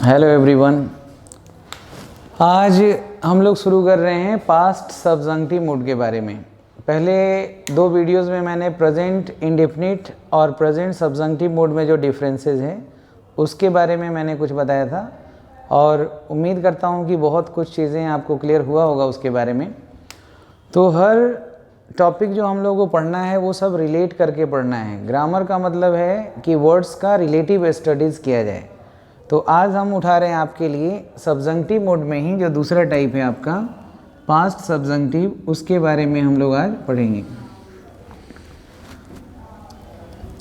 Hello everyone. आज हम लोग शुरू कर रहे हैं पास्ट सब्जंक्टिव मूड के बारे में। पहले दो वीडियोस में मैंने प्रेजेंट इंडेफिनिट और प्रेजेंट सब्जंक्टिव मूड में जो डिफरेंसेस हैं उसके बारे में मैंने कुछ बताया था और उम्मीद करता हूं कि बहुत कुछ चीज़ें आपको क्लियर हुआ होगा उसके बारे में। तो हर टॉपिक जो हम लोग को पढ़ना है वो सब रिलेट करके पढ़ना है। ग्रामर का मतलब है कि वर्ड्स का रिलेटिव स्टडीज़ किया जाए। तो आज हम उठा रहे हैं आपके लिए सब्जंक्टिव मोड में ही जो दूसरा टाइप है आपका पास्ट सब्जंक्टिव, उसके बारे में हम लोग आज पढ़ेंगे।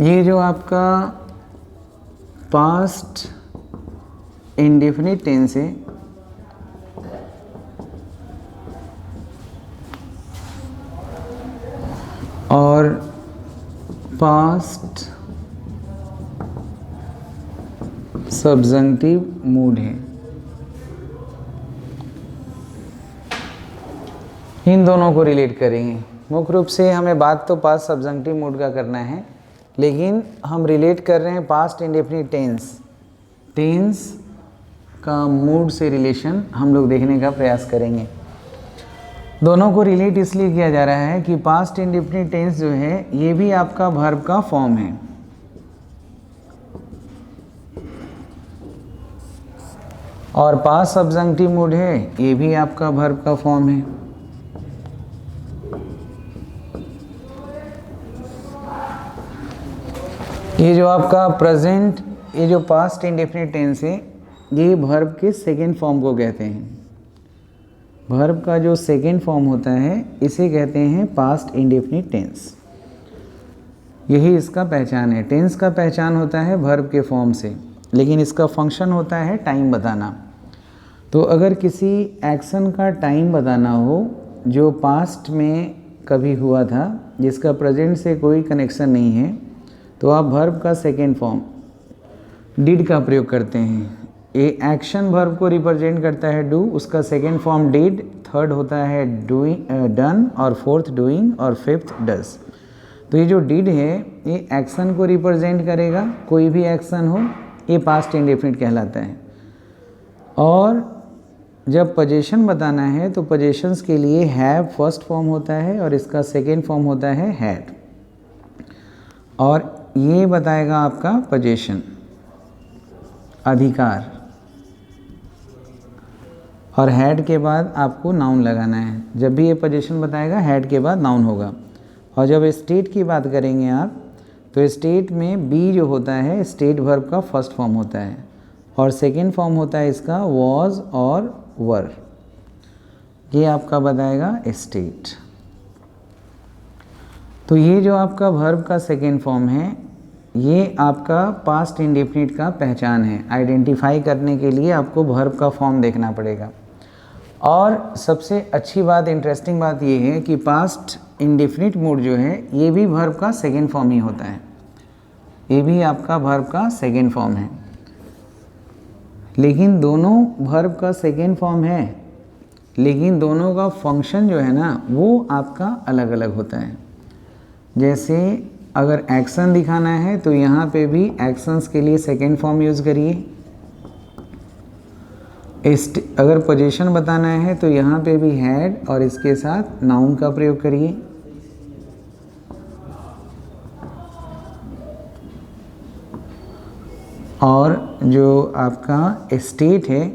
ये जो आपका पास्ट इंडेफिनिट टेंस है और पास्ट सब्जंक्टिव मूड है, इन दोनों को रिलेट करेंगे। मुख्य रूप से हमें बात तो पास्ट सब्जंक्टिव मूड का करना है, लेकिन हम रिलेट कर रहे हैं पास्ट इंडेफिनिट टेंस का मूड से रिलेशन हम लोग देखने का प्रयास करेंगे। दोनों को रिलेट इसलिए किया जा रहा है कि पास्ट इंडेफिनिट टेंस जो है ये भी आपका वर्ब का फॉर्म है और पास्ट सब्जंक्टिव मूड है ये भी आपका वर्ब का फॉर्म है। ये जो आपका प्रेजेंट, ये जो पास्ट इंडेफिनिट टेंस है ये वर्ब के सेकेंड फॉर्म को कहते हैं। वर्ब का जो सेकेंड फॉर्म होता है इसे कहते हैं पास्ट इंडेफिनिट टेंस। यही इसका पहचान है। टेंस का पहचान होता है वर्ब के फॉर्म से, लेकिन इसका फंक्शन होता है टाइम बताना। तो अगर किसी एक्शन का टाइम बताना हो जो पास्ट में कभी हुआ था, जिसका प्रेजेंट से कोई कनेक्शन नहीं है, तो आप वर्ब का सेकेंड फॉर्म डिड का प्रयोग करते हैं। ये एक्शन वर्ब को रिप्रेजेंट करता है डू, उसका सेकेंड फॉर्म डिड, थर्ड होता है डूइंग डन और फोर्थ डूइंग और फिफ्थ डज। तो ये जो डिड है ये एक्शन को रिप्रेजेंट करेगा, कोई भी एक्शन हो, ये पास्ट इंडेफिनिट कहलाता है। और जब पोजीशन बताना है तो पोजीशंस के लिए हैव फर्स्ट फॉर्म होता है और इसका सेकेंड फॉर्म होता है हैड, और ये बताएगा आपका पोजीशन, अधिकार। और हैड के बाद आपको नाउन लगाना है। जब भी ये पोजीशन बताएगा हैड के बाद नाउन होगा। और जब स्टेट की बात करेंगे आप, तो स्टेट में बी जो होता है स्टेट वर्ब का फर्स्ट फॉर्म होता है और सेकेंड फॉर्म होता है इसका वॉज और वर। ये आपका बताएगा स्टेट। तो ये जो आपका वर्ब का सेकेंड फॉर्म है ये आपका पास्ट इंडेफिनिट का पहचान है। आइडेंटिफाई करने के लिए आपको वर्ब का फॉर्म देखना पड़ेगा। और सबसे अच्छी बात, इंटरेस्टिंग बात ये है कि पास्ट इंडेफिनिट मूड जो है ये भी वर्ब का सेकेंड फॉर्म ही होता है। ये भी आपका वर्ब का सेकेंड फॉर्म है, लेकिन दोनों वर्ब का सेकेंड फॉर्म है, लेकिन दोनों का फंक्शन जो है ना वो आपका अलग अलग होता है। जैसे अगर एक्शन दिखाना है तो यहाँ पे भी एक्शंस के लिए सेकेंड फॉर्म यूज़ करिए। अगर पोजीशन बताना है तो यहाँ पे भी हैड और इसके साथ नाउन का प्रयोग करिए। और जो आपका स्टेट है,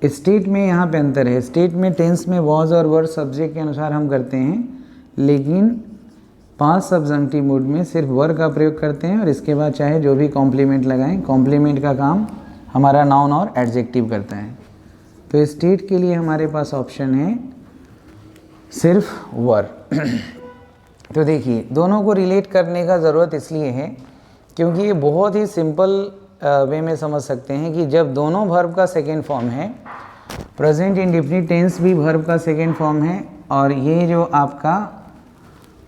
स्टेट में यहाँ पे अंतर है। स्टेट में टेंस में वॉज और वर सब्जेक्ट के अनुसार हम करते हैं, लेकिन पास्ट सब्जंक्टिव मूड में सिर्फ वर का प्रयोग करते हैं और इसके बाद चाहे जो भी कॉम्प्लीमेंट लगाएं, कॉम्प्लीमेंट का काम हमारा नाउन और एडजेक्टिव करता है। तो स्टेट के लिए हमारे पास ऑप्शन है सिर्फ वर। तो देखिए, दोनों को रिलेट करने का ज़रूरत इसलिए है क्योंकि ये बहुत ही सिंपल वे में समझ सकते हैं कि जब दोनों वर्ब का सेकेंड फॉर्म है, प्रेजेंट इंडेफिनिट टेंस भी वर्ब का सेकेंड फॉर्म है और ये जो आपका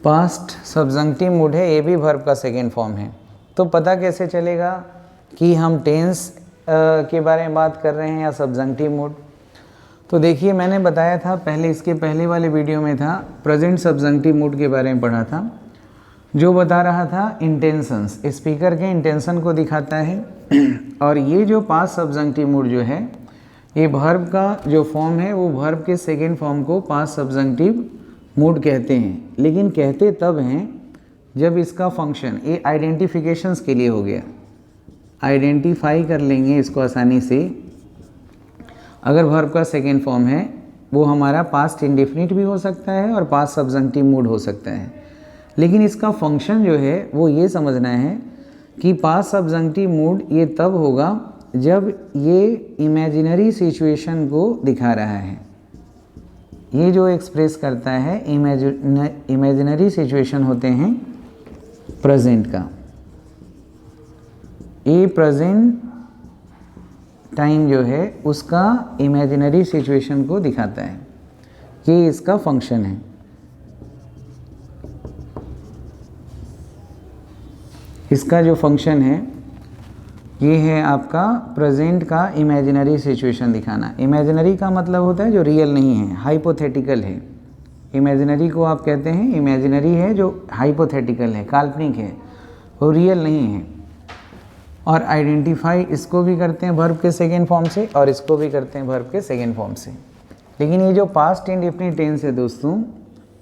पास्ट सब्जंक्टिव मूड है ये भी वर्ब का सेकेंड फॉर्म है, तो पता कैसे चलेगा कि हम टेंस के बारे में बात कर रहे हैं या सब्जंक्टिव मूड? तो देखिए, मैंने बताया था पहले, इसके पहले वाले वीडियो में था प्रेजेंट सब्जंक्टिव मूड के बारे में पढ़ा था, जो बता रहा था इंटेंशंस, स्पीकर के इंटेंशन को दिखाता है और ये जो पास्ट सब्जंक्टिव मूड जो है, ये वर्ब का जो फॉर्म है वो वर्ब के सेकेंड फॉर्म को पास्ट सब्जंक्टिव मूड कहते हैं। लेकिन कहते तब हैं जब इसका फंक्शन, ये आइडेंटिफिकेशंस के लिए हो गया, आइडेंटिफाई कर लेंगे इसको आसानी से। अगर वर्ब का सेकेंड फॉर्म है वो हमारा पास्ट इंडेफिनिट भी हो सकता है और पास्ट सब्जंक्टिव मूड हो सकता है, लेकिन इसका फंक्शन जो है वो ये समझना है कि पास्ट सब्जंक्टिव मूड ये तब होगा जब ये इमेजिनरी सिचुएशन को दिखा रहा है। ये जो एक्सप्रेस करता है इमेजिनरी सिचुएशन होते हैं प्रेजेंट का। ये प्रेजेंट टाइम जो है उसका इमेजिनरी सिचुएशन को दिखाता है, ये इसका फंक्शन है। इसका जो फंक्शन है ये है आपका प्रेजेंट का इमेजिनरी सिचुएशन दिखाना। इमेजिनरी का मतलब होता है जो रियल नहीं है, हाइपोथेटिकल है। इमेजिनरी को आप कहते हैं, इमेजिनरी है जो हाइपोथेटिकल है, काल्पनिक है, वो रियल नहीं है। और आइडेंटिफाई इसको भी करते हैं वर्ब के सेकेंड फॉर्म से और इसको भी करते हैं वर्ब के सेकेंड फॉर्म से। लेकिन ये जो पास्ट इंडेफिनिट टेंस है दोस्तों,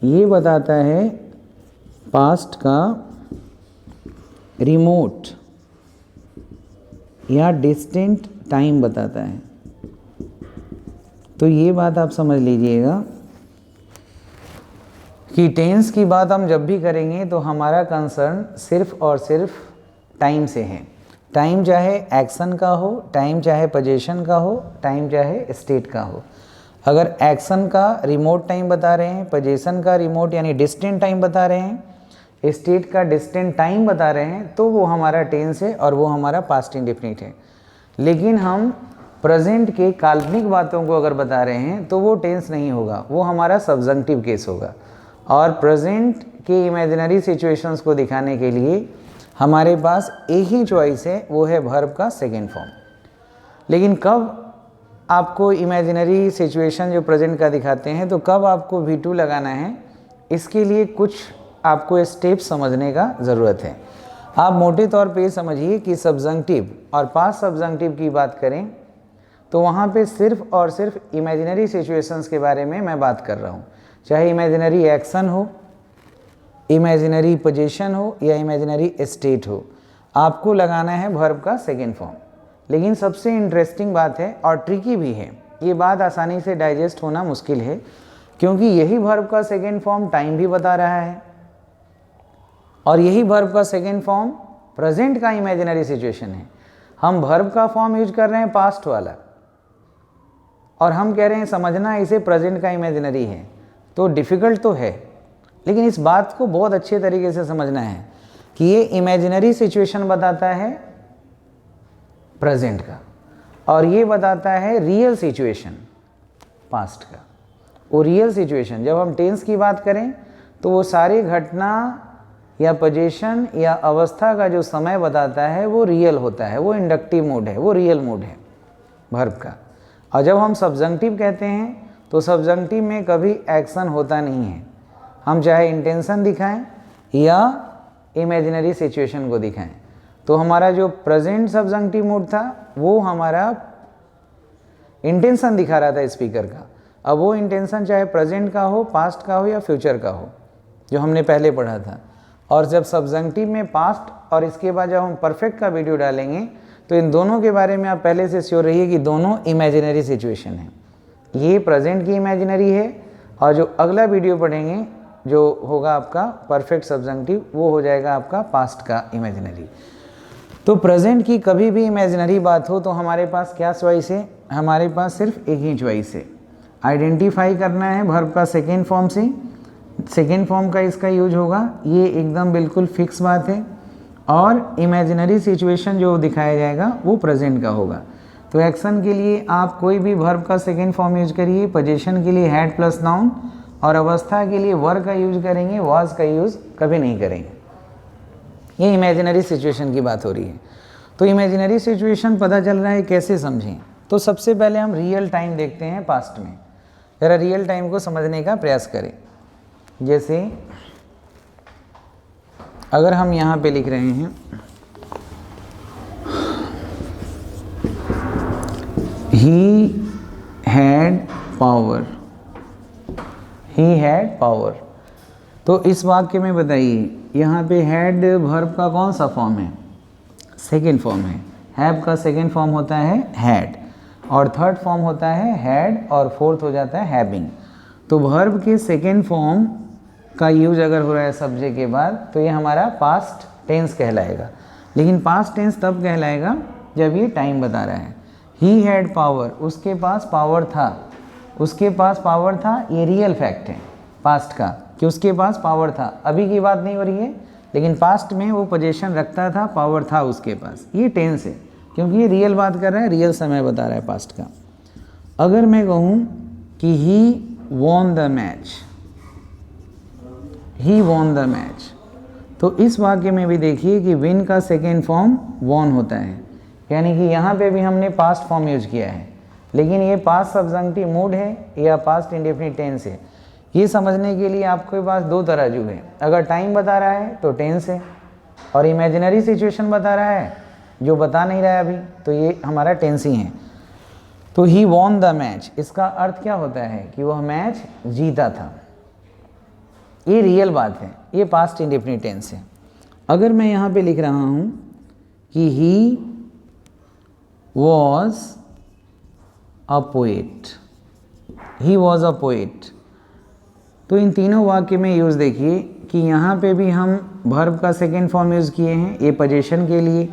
ये बताता है पास्ट का रिमोट या डिस्टेंट टाइम बताता है। तो ये बात आप समझ लीजिएगा कि टेंस की बात हम जब भी करेंगे तो हमारा कंसर्न सिर्फ और सिर्फ टाइम से है। टाइम चाहे एक्शन का हो, टाइम चाहे पोजीशन का हो, टाइम चाहे स्टेट का हो। अगर एक्शन का रिमोट टाइम बता रहे हैं, पोजीशन का रिमोट यानी डिस्टेंट टाइम बता रहे हैं, स्टेट का डिस्टेंट टाइम बता रहे हैं, तो वो हमारा टेंस है और वो हमारा पास्ट इंडेफिनिट है। लेकिन हम प्रेजेंट के काल्पनिक बातों को अगर बता रहे हैं तो वो टेंस नहीं होगा, वो हमारा सब्जंक्टिव केस होगा। और प्रेजेंट के इमेजिनरी सिचुएशंस को दिखाने के लिए हमारे पास एक ही चॉइस है, वो है वर्ब का सेकेंड फॉर्म। लेकिन कब आपको इमेजिनरी सिचुएशन जो प्रेजेंट का दिखाते हैं तो कब आपको V2 लगाना है, इसके लिए कुछ आपको स्टेप समझने का ज़रूरत है। आप मोटे तौर पे समझिए कि सब्जंक्टिव और पास्ट सब्जंक्टिव की बात करें तो वहाँ पे सिर्फ और सिर्फ इमेजिनरी सिचुएशंस के बारे में मैं बात कर रहा हूँ, चाहे इमेजिनरी एक्शन हो, इमेजिनरी पोजीशन हो या इमेजिनरी स्टेट हो, आपको लगाना है वर्ब का सेकेंड फॉर्म। लेकिन सबसे इंटरेस्टिंग बात है और ट्रिकी भी है, ये बात आसानी से डाइजेस्ट होना मुश्किल है, क्योंकि यही वर्ब का सेकेंड फॉर्म टाइम भी बता रहा है और यही वर्ब का सेकेंड फॉर्म प्रेजेंट का इमेजिनरी सिचुएशन है। हम वर्ब का फॉर्म यूज कर रहे हैं पास्ट वाला और हम कह रहे हैं समझना इसे प्रेजेंट का इमेजिनरी है, तो डिफ़िकल्ट तो है, लेकिन इस बात को बहुत अच्छे तरीके से समझना है कि ये इमेजिनरी सिचुएशन बताता है प्रेजेंट का और ये बताता है रियल सिचुएशन पास्ट का। वो रियल सिचुएशन, जब हम टेंस की बात करें तो वो सारी घटना या पोजीशन या अवस्था का जो समय बताता है वो रियल होता है, वो इंडक्टिव मोड है, वो रियल मोड है वर्ब का। और जब हम सब्जंक्टिव कहते हैं तो सब्जंक्टिव में कभी एक्शन होता नहीं है, हम चाहे इंटेंशन दिखाएं या इमेजिनरी सिचुएशन को दिखाएं। तो हमारा जो प्रेजेंट सब्जंक्टिव मोड था वो हमारा इंटेंशन दिखा रहा था स्पीकर का। अब वो इंटेंशन चाहे प्रेजेंट का हो, पास्ट का हो या फ्यूचर का हो, जो हमने पहले पढ़ा था। और जब सब्जंक्टिव में पास्ट और इसके बाद जब हम परफेक्ट का वीडियो डालेंगे तो इन दोनों के बारे में आप पहले से श्योर रहिए कि दोनों इमेजिनरी सिचुएशन है। ये प्रेजेंट की इमेजिनरी है और जो अगला वीडियो पढ़ेंगे जो होगा आपका परफेक्ट सब्जंक्टिव, वो हो जाएगा आपका पास्ट का इमेजिनरी। तो प्रेजेंट की कभी भी इमेजिनरी बात हो तो हमारे पास क्या चॉइस है, हमारे पास सिर्फ एक ही चॉइस है, आइडेंटिफाई करना है वर्ब का सेकेंड फॉर्म से। सेकेंड फॉर्म का इसका यूज होगा, ये एकदम बिल्कुल फिक्स बात है। और इमेजिनरी सिचुएशन जो दिखाया जाएगा वो प्रेजेंट का होगा। तो एक्शन के लिए आप कोई भी वर्ब का सेकेंड फॉर्म यूज करिए, पोजीशन के लिए हैड प्लस नाउन और अवस्था के लिए वर का यूज करेंगे, वाज का यूज कभी नहीं करेंगे। ये इमेजिनरी सिचुएशन की बात हो रही है। तो इमेजिनरी सिचुएशन पता चल रहा है, कैसे समझें? तो सबसे पहले हम रियल टाइम देखते हैं पास्ट में। ज़रा रियल टाइम को समझने का प्रयास करें। जैसे अगर हम यहाँ पे लिख रहे हैं he had power, he had power. तो इस वाक्य में बताइए, यहाँ पे हैड वर्ब का कौन सा फॉर्म है? सेकेंड फॉर्म है। हैव का सेकेंड फॉर्म होता है हैड, और थर्ड फॉर्म होता है हैड, और फोर्थ हो जाता है हैविंग। तो वर्ब के सेकेंड फॉर्म का यूज अगर हो रहा है सब्जेक्ट के बाद, तो ये हमारा पास्ट टेंस कहलाएगा। लेकिन पास्ट टेंस तब कहलाएगा जब ये टाइम बता रहा है। ही हैड पावर, उसके पास पावर था, उसके पास पावर था, ये रियल फैक्ट है पास्ट का कि उसके पास पावर था। अभी की बात नहीं हो रही है, लेकिन पास्ट में वो पोजीशन रखता था, पावर था उसके पास। ये टेंस है क्योंकि ये रियल बात कर रहा है, रियल समय बता रहा है पास्ट का। अगर मैं कहूँ कि he won the match, he won the match, तो इस वाक्य में भी देखिए कि विन का सेकेंड फॉर्म वॉन होता है, यानी कि यहाँ पे भी हमने पास्ट फॉर्म यूज किया है, लेकिन ये पास्ट सब्जंक्टिव मूड है या पास्ट इंडेफिनिट टेंस है। ये समझने के लिए आपके पास दो तराजू है। अगर टाइम बता रहा है तो टेंस है, और इमेजिनरी सिचुएशन बता रहा है जो बता नहीं रहा है अभी, तो ये हमारा टेंस ही है। तो ही वॉन द मैच, इसका अर्थ क्या होता है कि वह मैच जीता था। ये रियल बात है, ये पास्ट इंडेफिनिट टेंस है। अगर मैं यहाँ पे लिख रहा हूँ कि he was a poet, he was a poet, तो इन तीनों वाक्य में यूज़ देखिए कि यहाँ पे भी हम वर्ब का सेकेंड फॉर्म यूज़ किए हैं ये पोजीशन के लिए,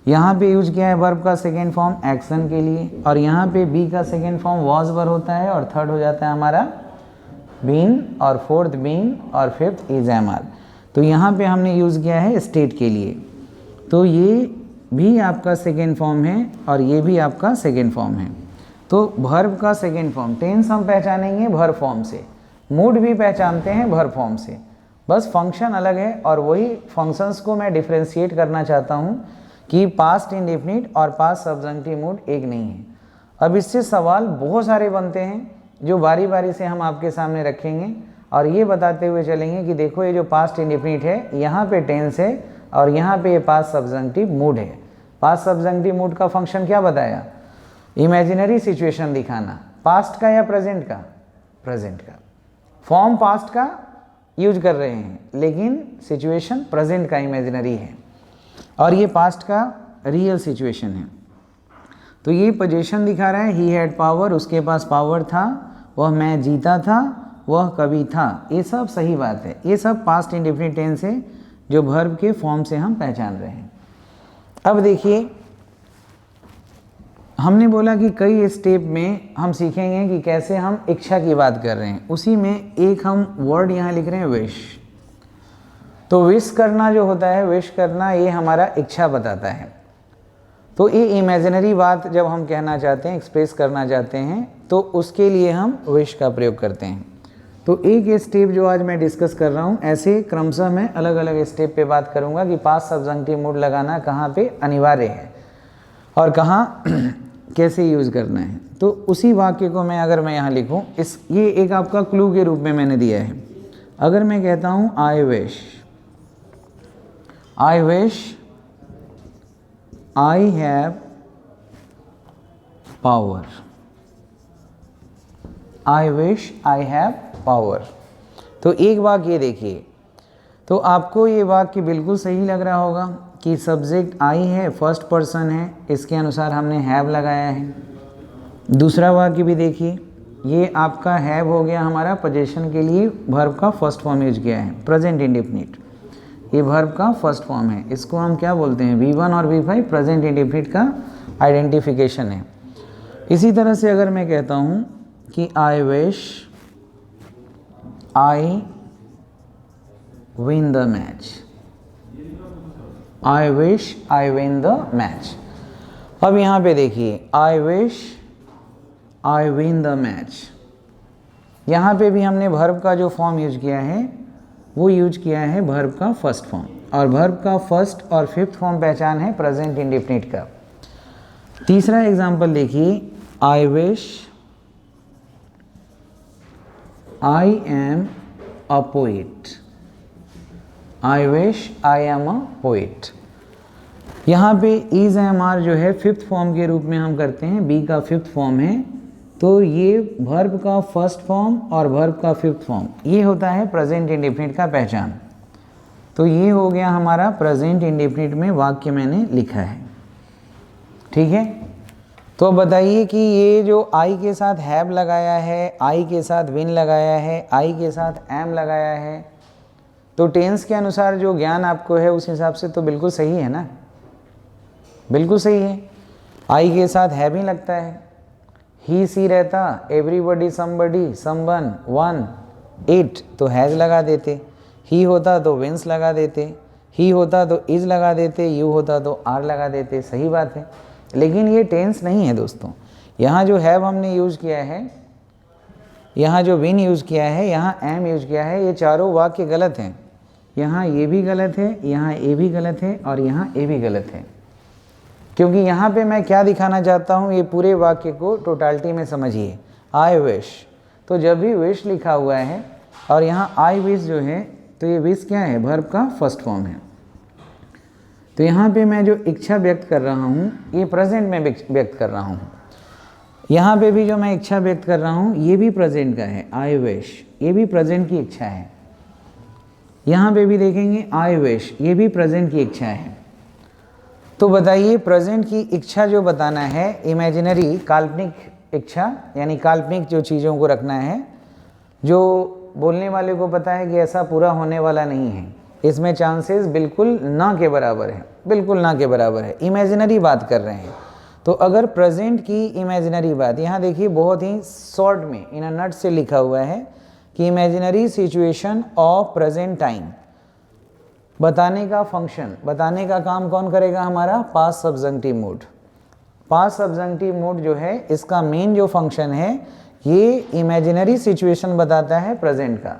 यहाँ पे यूज किया है वर्ब का सेकेंड फॉर्म एक्शन के लिए, और यहाँ पे बी का सेकेंड फॉर्म वॉज वर होता है, और थर्ड हो जाता है हमारा बीन, और फोर्थ बीन, और फिफ्थ इज एम आर। तो यहाँ पे हमने यूज़ किया है स्टेट के लिए। तो ये भी आपका सेकेंड फॉर्म है और ये भी आपका सेकेंड फॉर्म है। तो वर्ब का सेकेंड फॉर्म, टेंस हम पहचानेंगे वर्ब फॉर्म से, मूड भी पहचानते हैं वर्ब फॉर्म से, बस फंक्शन अलग है। और वही फंक्शंस को मैं डिफ्रेंशिएट करना चाहता हूँ कि पास्ट इंडेफिनिट और पास्ट सब्जंक्टिव मूड एक नहीं है। अब इससे सवाल बहुत सारे बनते हैं जो बारी बारी से हम आपके सामने रखेंगे, और ये बताते हुए चलेंगे कि देखो ये जो पास्ट इंडेफिनिट है यहाँ पे टेंस है, और यहाँ पे ये पास्ट सब्जंक्टिव मूड है। पास्ट सब्जंक्टिव मूड का फंक्शन क्या बताया? इमेजिनरी सिचुएशन दिखाना, पास्ट का या प्रेजेंट का? प्रेजेंट का। फॉर्म पास्ट का यूज कर रहे हैं, लेकिन सिचुएशन प्रेजेंट का इमेजिनरी है, और ये पास्ट का रियल सिचुएशन है। तो ये पोजीशन दिखा रहा है ही हैड पावर, उसके पास पावर था, वह मैच जीता था, वह कवि था। ये सब सही बात है, ये सब पास्ट इंडेफिनिट टेंस है जो वर्ब के फॉर्म से हम पहचान रहे हैं। अब देखिए, हमने बोला कि कई स्टेप में हम सीखेंगे कि कैसे हम इच्छा की बात कर रहे हैं। उसी में एक हम वर्ड यहाँ लिख रहे हैं विश। तो विश करना जो होता है, विश करना, ये हमारा इच्छा बताता है। तो ये इमेजिनरी बात जब हम कहना चाहते हैं, एक्सप्रेस करना चाहते हैं, तो उसके लिए हम विश का प्रयोग करते हैं। तो एक स्टेप जो आज मैं डिस्कस कर रहा हूँ, ऐसे क्रमशः मैं अलग अलग स्टेप पे बात करूँगा कि पास्ट सब्जंक्टिव मूड लगाना कहाँ पे अनिवार्य है और कहाँ कैसे यूज़ करना है। तो उसी वाक्य को मैं अगर मैं यहाँ लिखूँ, ये एक आपका क्लू के रूप में मैंने दिया है। अगर मैं कहता हूँ I wish I have power, I wish I have power. तो एक वाक्य देखिए, तो आपको ये वाक्य बिल्कुल सही लग रहा होगा कि सब्जेक्ट आई है, फर्स्ट पर्सन है, इसके अनुसार हमने हैव लगाया है। दूसरा वाक्य भी देखिए, ये आपका हैव हो गया हमारा पोजीशन के लिए वर्ब का फर्स्ट फॉर्म यूज किया है, प्रेजेंट इंडेफिनिट। ये वर्ब का फर्स्ट फॉर्म है, इसको हम क्या बोलते हैं? V1 और V5 प्रेजेंट इंडेफिनिट का आइडेंटिफिकेशन है। इसी तरह से अगर मैं कहता हूँ कि I wish I win the match, I wish I win the match. अब यहाँ पे देखिए, I wish I win the match, यहाँ पे भी हमने वर्ब का जो फॉर्म यूज किया है वो यूज किया है वर्ब का फर्स्ट फॉर्म, और वर्ब का फर्स्ट और फिफ्थ फॉर्म पहचान है प्रेजेंट इंडेफिनिट का। तीसरा एग्जांपल देखिए, I wish I am a poet, I wish I am a poet. यहाँ पे इज एम आर जो है फिफ्थ फॉर्म के रूप में हम करते हैं, बी का फिफ्थ फॉर्म है, तो ये वर्ब का फर्स्ट फॉर्म और वर्ब का फिफ्थ फॉर्म, ये होता है प्रेजेंट इंडेफिनिट का पहचान। तो ये हो गया हमारा प्रेजेंट इंडेफिनिट में वाक्य मैंने लिखा है, ठीक है। तो बताइए कि ये जो आई के साथ हैव लगाया है, आई के साथ विन लगाया है, आई के साथ एम लगाया है, तो टेंस के अनुसार जो ज्ञान आपको है उस हिसाब से तो बिल्कुल सही है ना, बिल्कुल सही है। आई के साथ हैव ही लगता है, ही सी रहता, everybody somebody someone one it तो हैज लगा देते, ही होता तो विंस लगा देते, ही होता तो इज लगा देते, यू होता तो आर लगा देते, सही बात है। लेकिन ये टेंस नहीं है दोस्तों, यहाँ जो हैव हमने यूज़ किया है, यहाँ जो विन यूज़ किया है, यहाँ एम यूज़ किया है, ये चारों वाक्य गलत हैं। यहाँ ये भी गलत है, यहाँ ए भी गलत है और यहाँ ए भी गलत है, क्योंकि यहाँ पे मैं क्या दिखाना चाहता हूँ, ये पूरे वाक्य को टोटालिटी में समझिए। आई विश, तो जब भी विश लिखा हुआ है और यहाँ आई विश जो है, तो ये विश क्या है, वर्ब का फर्स्ट फॉर्म है। तो यहाँ पे मैं जो इच्छा व्यक्त कर रहा हूँ ये प्रेजेंट में व्यक्त कर रहा हूँ। यहाँ पे भी जो मैं इच्छा व्यक्त कर रहा हूँ ये भी प्रेजेंट का है, आई विश, ये भी प्रेजेंट की इच्छा है। यहाँ पे भी देखेंगे आई विश, ये भी प्रेजेंट की इच्छा है। तो बताइए प्रेजेंट की इच्छा जो बताना है, इमेजिनरी काल्पनिक इच्छा, यानी काल्पनिक जो चीज़ों को रखना है, जो बोलने वाले को पता है कि ऐसा पूरा होने वाला नहीं है, इसमें चांसेस बिल्कुल ना के बराबर है, बिल्कुल ना के बराबर है, इमेजिनरी बात कर रहे हैं। तो अगर प्रेजेंट की इमेजिनरी बात, यहाँ देखिए बहुत ही शॉर्ट में इन अ नट से लिखा हुआ है कि imaginary situation of present time, बताने का फंक्शन, बताने का काम कौन करेगा, हमारा past subjunctive mood. Past subjunctive mood जो है इसका मेन जो फंक्शन है ये इमेजिनरी सिचुएशन बताता है प्रेजेंट का।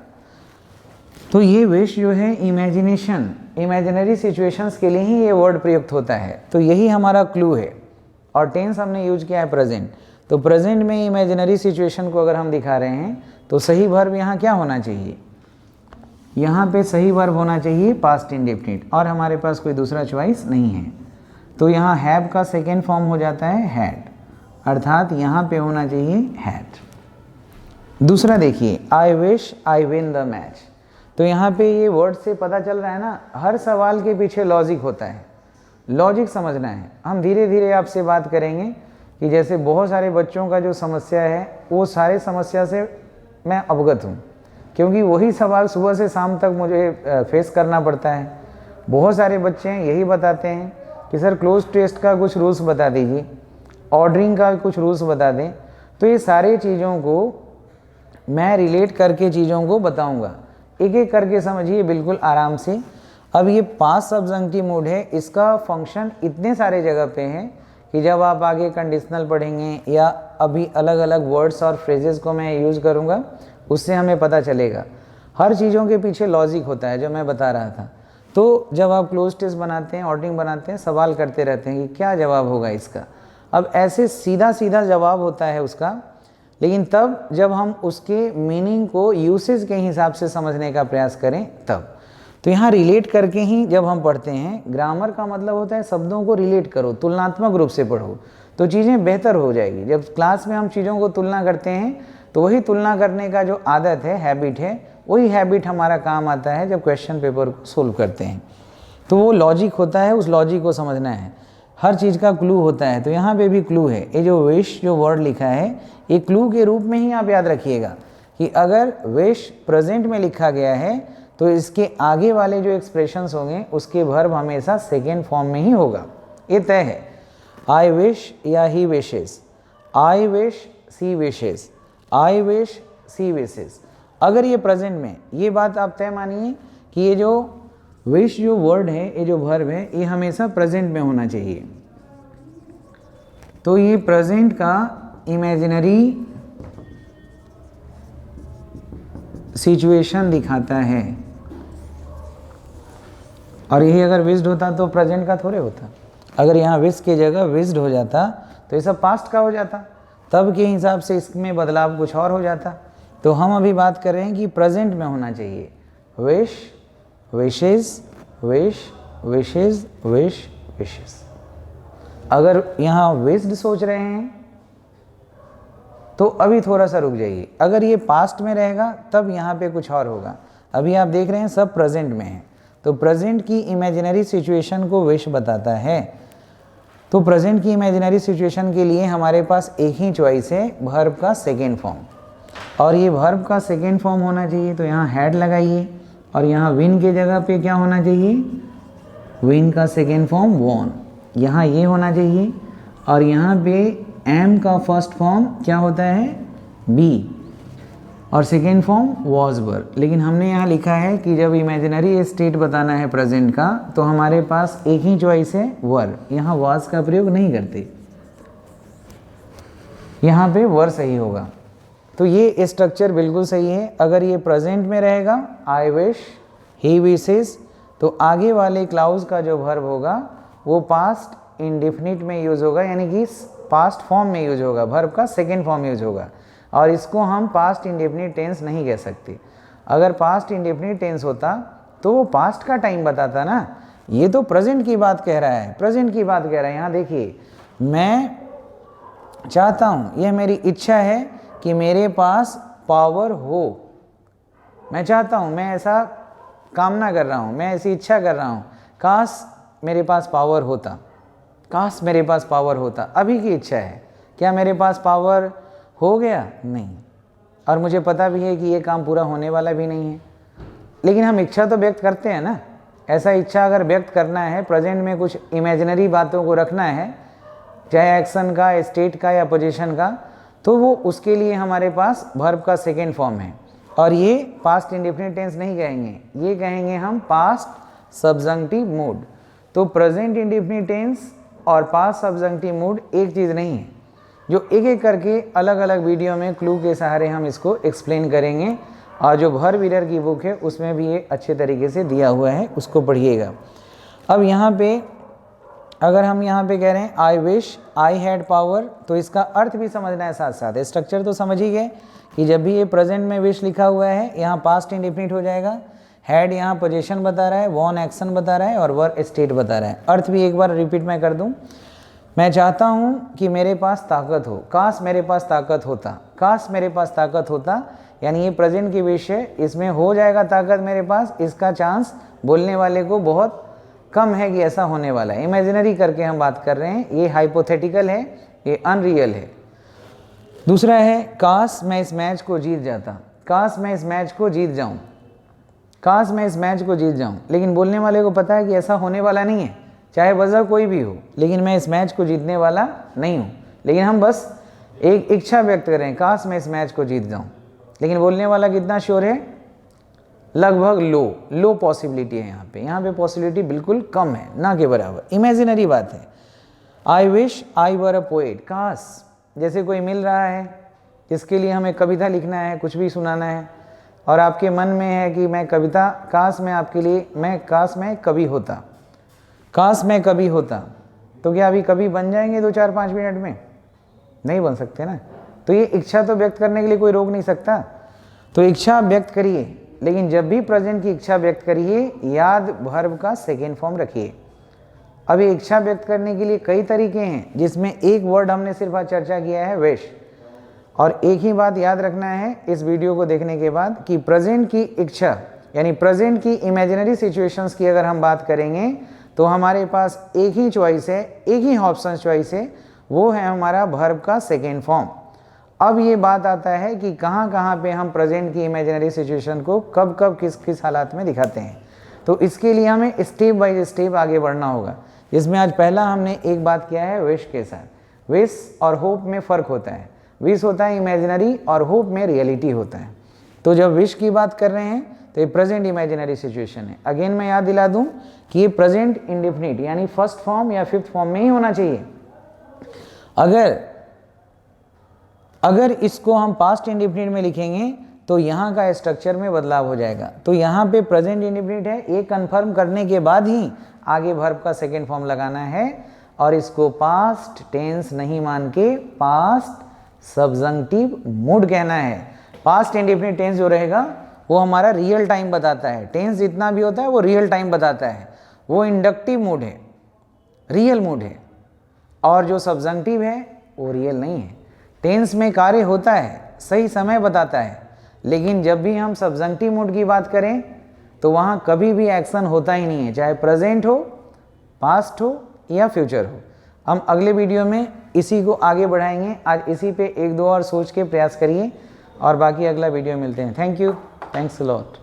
तो ये विश जो है इमेजिनेशन, इमेजिनरी सिचुएशंस के लिए ही ये वर्ड प्रयुक्त होता है, तो यही हमारा क्लू है। और टेंस हमने यूज किया है प्रेजेंट, तो प्रेजेंट में इमेजिनरी सिचुएशन को अगर हम दिखा रहे हैं तो सही वर्ब यहाँ क्या होना चाहिए, यहाँ पे सही वर्ब होना चाहिए पास्ट इंडेफिनिट, और हमारे पास कोई दूसरा चॉइस नहीं है। तो यहाँ हैव का सेकेंड फॉर्म हो जाता है हैड, अर्थात यहाँ पे होना चाहिए हैड। दूसरा देखिए, I wish I win the match, तो यहाँ पे ये वर्ड से पता चल रहा है ना, हर सवाल के पीछे लॉजिक होता है, लॉजिक समझना है। हम धीरे धीरे आपसे बात करेंगे कि जैसे बहुत सारे बच्चों का जो समस्या है वो सारे समस्या से मैं अवगत हूँ, क्योंकि वही सवाल सुबह से शाम तक मुझे फेस करना पड़ता है। बहुत सारे बच्चे हैं यही बताते हैं कि सर क्लोज टेस्ट का कुछ रूल्स बता दीजिए, ऑर्डरिंग का कुछ रूल्स बता दें। तो ये सारी चीज़ों को मैं रिलेट करके चीज़ों को बताऊंगा, एक एक करके समझिए बिल्कुल आराम से। अब ये पास्ट सब्जंक्टिव मूड है, इसका फंक्शन इतने सारे जगह पे है कि जब आप आगे कंडीशनल पढ़ेंगे या अभी अलग अलग वर्ड्स और फ्रेजेस को मैं यूज़ करूँगा उससे हमें पता चलेगा। हर चीज़ों के पीछे लॉजिक होता है जो मैं बता रहा था। तो जब आप क्लोज टेस्ट बनाते हैं, ऑर्डरिंग बनाते हैं, सवाल करते रहते हैं कि क्या जवाब होगा इसका। अब ऐसे सीधा सीधा जवाब होता है उसका, लेकिन तब जब हम उसके मीनिंग को यूसेज के हिसाब से समझने का प्रयास करें तब। तो यहाँ रिलेट करके ही जब हम पढ़ते हैं, ग्रामर का मतलब होता है शब्दों को रिलेट करो, तुलनात्मक रूप से पढ़ो तो चीज़ें बेहतर हो जाएगी। जब क्लास में हम चीज़ों को तुलना करते हैं तो वही तुलना करने का जो आदत है, हैबिट है, वही हैबिट हमारा काम आता है जब क्वेश्चन पेपर सोल्व करते हैं। तो वो लॉजिक होता है, उस लॉजिक को समझना है, हर चीज़ का क्लू होता है। तो यहाँ पे भी क्लू है, ये जो विश जो वर्ड लिखा है ये क्लू के रूप में ही आप याद रखिएगा कि अगर विश प्रेजेंट में लिखा गया है तो इसके आगे वाले जो एक्सप्रेशंस होंगे उसके वर्ब हमेशा सेकेंड फॉर्म में ही होगा, ये तय है। आई विश या he wishes, I wish she wishes, I wish she wishes. अगर ये प्रेजेंट में, ये बात आप तय मानिए कि ये जो विश जो वर्ड है, ये जो वर्ब है, ये हमेशा प्रेजेंट में होना चाहिए। तो ये प्रेजेंट का इमेजिनरी सिचुएशन दिखाता है, और यही अगर विज्ड होता तो प्रेजेंट का थोड़े होता। अगर यहाँ विश की जगह विज्ड हो जाता तो ये सब पास्ट का हो जाता, तब के हिसाब से इसमें बदलाव कुछ और हो जाता। तो हम अभी बात कर रहे हैं कि प्रेजेंट में होना चाहिए। Wish, wishes, wish, wishes, wish, wishes. अगर यहाँ विश्ड सोच रहे हैं तो अभी थोड़ा सा रुक जाइए, अगर ये पास्ट में रहेगा तब यहाँ पे कुछ और होगा। अभी आप देख रहे हैं सब प्रेजेंट में है, तो प्रेजेंट की इमेजिनरी सिचुएशन को विश बताता है। तो प्रेजेंट की इमेजिनरी सिचुएशन के लिए हमारे पास एक ही चॉइस है, वर्ब का सेकेंड फॉर्म, और ये वर्ब का सेकेंड फॉर्म होना चाहिए। तो यहाँ हैड लगाइए और यहाँ विन के जगह पे क्या होना चाहिए, विन का सेकेंड फॉर्म वॉन, यहाँ ये होना चाहिए। और यहाँ पे एम का फर्स्ट फॉर्म क्या होता है, बी, और सेकेंड फॉर्म वॉज वर। लेकिन हमने यहाँ लिखा है कि जब इमेजिनरी स्टेट बताना है प्रेजेंट का तो हमारे पास एक ही चॉइस है वर, यहाँ वॉज का प्रयोग नहीं करते, यहाँ पे वर सही होगा। तो ये स्ट्रक्चर बिल्कुल सही है। अगर ये प्रेजेंट में रहेगा आई विश, ही विशेस, तो आगे वाले क्लाउज का जो वर्ब होगा वो पास्ट इंडेफिनिट में यूज होगा, यानी कि पास्ट फॉर्म में यूज होगा, वर्ब का सेकेंड फॉर्म यूज होगा। और इसको हम पास्ट इंडेफिनिट टेंस नहीं कह सकते। अगर पास्ट इंडेफिनिट टेंस होता तो वो पास्ट का टाइम बताता ना, ये तो प्रेजेंट की बात कह रहा है, प्रेजेंट की बात कह रहा है। यहाँ देखिए, मैं चाहता हूँ, यह मेरी इच्छा है कि मेरे पास पावर हो, मैं चाहता हूँ, मैं ऐसा कामना कर रहा हूँ, मैं ऐसी इच्छा कर रहा हूँ, काश मेरे पास पावर होता, काश मेरे पास पावर होता। अभी की इच्छा है, क्या मेरे पास पावर हो गया? नहीं। और मुझे पता भी है कि ये काम पूरा होने वाला भी नहीं है, लेकिन हम इच्छा तो व्यक्त करते हैं ना। ऐसा इच्छा अगर व्यक्त करना है, प्रेजेंट में कुछ इमेजिनरी बातों को रखना है, चाहे एक्शन का, स्टेट का या पोजीशन का, तो वो उसके लिए हमारे पास वर्ब का सेकेंड फॉर्म है। और ये पास्ट इंडेफिनिट टेंस नहीं कहेंगे, ये कहेंगे हम पास्ट सब्जंक्टिव मूड। तो प्रेजेंट इंडेफिनिट टेंस और पास्ट सब्जंक्टिव मूड एक चीज़ नहीं है, जो एक एक करके अलग अलग वीडियो में क्लू के सहारे हम इसको एक्सप्लेन करेंगे। और जो भर वीरर की बुक है उसमें भी ये अच्छे तरीके से दिया हुआ है, उसको पढ़िएगा। अब यहाँ पे अगर हम यहाँ पे कह रहे हैं I wish I had power, तो इसका अर्थ भी समझना है साथ साथ। स्ट्रक्चर तो समझ ही गए कि जब भी ये प्रेजेंट में विश लिखा हुआ है, यहाँ पास्ट इंडेफिनिट हो जाएगा, हैड यहाँ पोजीशन बता रहा है, वॉन एक्शन बता रहा है, और वर स्टेट बता रहा है। अर्थ भी एक बार रिपीट मैं कर दूँ, मैं चाहता हूँ कि मेरे पास ताकत हो, काश मेरे पास ताकत होता, काश मेरे पास ताकत होता, यानी ये प्रेजेंट की विश है, इसमें हो जाएगा ताकत मेरे पास, इसका चांस बोलने वाले को बहुत कम है कि ऐसा होने वाला है। इमेजिनरी करके हम बात कर रहे हैं, ये हाइपोथेटिकल है, ये अनरियल है। दूसरा है काश मैं इस मैच को जीत जाता, काश मैं इस मैच को जीत जाऊं, काश मैं इस मैच को जीत जाऊं। लेकिन बोलने वाले को पता है कि ऐसा होने वाला नहीं है, चाहे वजह कोई भी हो, लेकिन मैं इस मैच को जीतने वाला नहीं हूँ। लेकिन हम बस एक इच्छा व्यक्त करें, काश मैं इस मैच को जीत जाऊँ। लेकिन बोलने वाला कितना श्योर है? लगभग लो पॉसिबिलिटी है यहाँ पे पॉसिबिलिटी बिल्कुल कम है, ना के बराबर। इमेजिनरी बात है। I wish I were a poet, काश जैसे कोई मिल रहा है जिसके लिए हमें कविता लिखना है, कुछ भी सुनाना है, और आपके मन में है कि मैं कविता, काश मैं आपके लिए, काश मैं कवि होता, काश मैं कवि होता, तो क्या अभी कवि बन जाएंगे 2-4-5 मिनट में? नहीं बन सकते ना। तो ये इच्छा तो व्यक्त करने के लिए कोई रोक नहीं सकता। तो इच्छा व्यक्त करिए, लेकिन जब भी प्रेजेंट की इच्छा व्यक्त करिए, याद वर्ब का सेकेंड फॉर्म रखिए। अभी इच्छा व्यक्त करने के लिए कई तरीके हैं, जिसमें एक वर्ड हमने सिर्फ आज चर्चा किया है, विश। और एक ही बात याद रखना है इस वीडियो को देखने के बाद कि प्रेजेंट की इच्छा यानी प्रेजेंट की इमेजिनरी सिचुएशंस की अगर हम बात करेंगे तो हमारे पास एक ही चॉइस है, एक ही ऑप्शन चॉइस है, वो है हमारा वर्ब का सेकेंड फॉर्म। अब ये बात आता है कि कहाँ कहाँ पे हम प्रेजेंट की इमेजिनरी सिचुएशन को कब कब किस किस हालात में दिखाते हैं। तो इसके लिए हमें स्टेप बाय स्टेप आगे बढ़ना होगा, जिसमें आज पहला हमने एक बात किया है विश के साथ। विश और होप में फ़र्क होता है, विश होता है इमेजिनरी और होप में रियलिटी होता है। तो जब विश की बात कर रहे हैं तो ये प्रेजेंट इमेजिनरी सिचुएशन है। अगेन मैं याद दिला दूं कि ये प्रेजेंट इंडेफिनिट यानी फर्स्ट फॉर्म या फिफ्थ फॉर्म में ही होना चाहिए। अगर इसको हम पास्ट इंडेफिनिट में लिखेंगे तो यहाँ का स्ट्रक्चर में बदलाव हो जाएगा। तो यहाँ पे प्रेजेंट इंडेफिनिट है, ये कंफर्म करने के बाद ही आगे वर्ब का सेकेंड फॉर्म लगाना है, और इसको पास्ट टेंस नहीं मान के पास्ट सब्जंक्टिव मूड कहना है। पास्ट इंडेफिनिट टेंस जो रहेगा वो हमारा रियल टाइम बताता है, टेंस जितना भी होता है वो रियल टाइम बताता है, वो इंडक्टिव मूड है। रियल मूड है, और जो सब्जंक्टिव है वो रियल नहीं है। टेंस में कार्य होता है, सही समय बताता है, लेकिन जब भी हम सब्जंक्टिव मूड की बात करें तो वहाँ कभी भी एक्शन होता ही नहीं है, चाहे प्रेजेंट हो, पास्ट हो या फ्यूचर हो। हम अगले वीडियो में इसी को आगे बढ़ाएंगे। आज इसी पे एक दो और सोच के प्रयास करिए, और बाकी अगला वीडियो मिलते हैं। Thank you, thanks a lot.